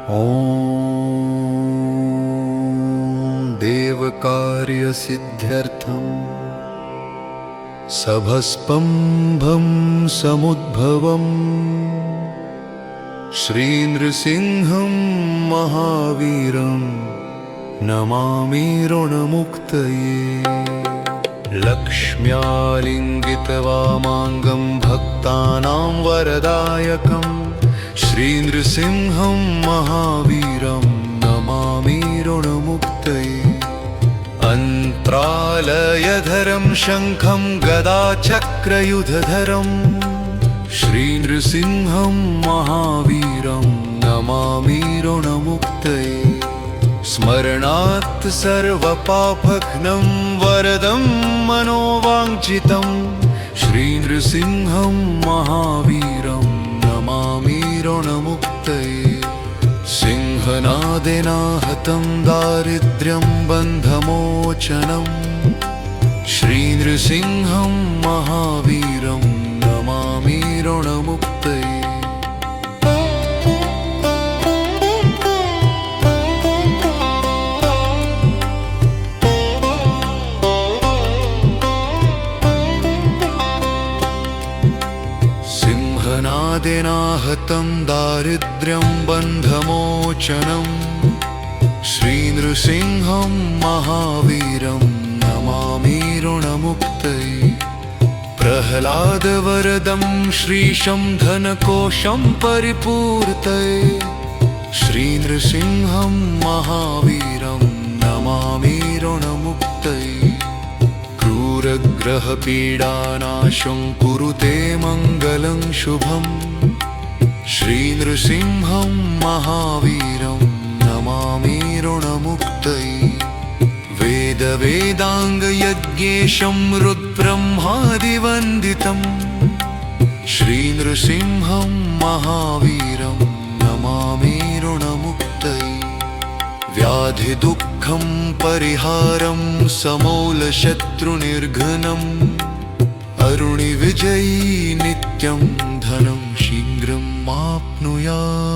ॐ देवकार्यसिद्ध्यर्थं सभस्पम्भं समुद्भवम् श्रीनृसिंहं महावीरं नमामि ऋणमुक्तये। लक्ष्म्यालिङ्गितवामाङ्गं भक्तानां वरदायकं श्रीनृसिंहं महावीरं नमामि ऋणमुक्तये। अन्त्रालयधरं शङ्खं गदाचक्रयुधधरं श्रीनृसिंहं महावीरं नमामि ऋणमुक्तये। स्मरणात् सर्वपापघ्नं वरदं मनोवाञ्छितं श्रीनृसिंहं महावीरं नमामि ऋणमुक्तये। सिंहनादेनाहतं दारिद्र्यं बन्धमोचनं श्रीनृसिंहं महावीरं नमामि ऋणमुक्तये। सिंहनादेनाहतं दारिद्र्यं बन्धमोचनं श्रीनृसिंहं महावीरं नमामि ऋणमुक्तये। प्रह्लादवरदं श्रीशं धनकोशं परिपूर्तये श्रीनृसिंहं महावीरं नमामि ऋणमुक्तये। क्रूरग्रहपीडानाशं कुरुते मङ्गलं शुभं श्रीनृसिंहं महावीरं नमामि ऋणमुक्तये। वेदवेदाङ्गयज्ञेशं रुद्रब्रह्मादिवन्दितं श्रीनृसिंहं महावीरं नमामि ऋणमुक्तये। व्याधिदुःखं परिहारं समौलशत्रुनिर्घ्नम् अरुणिविजयी नित्यं धनं शीघ्रम् आप्नुयात्।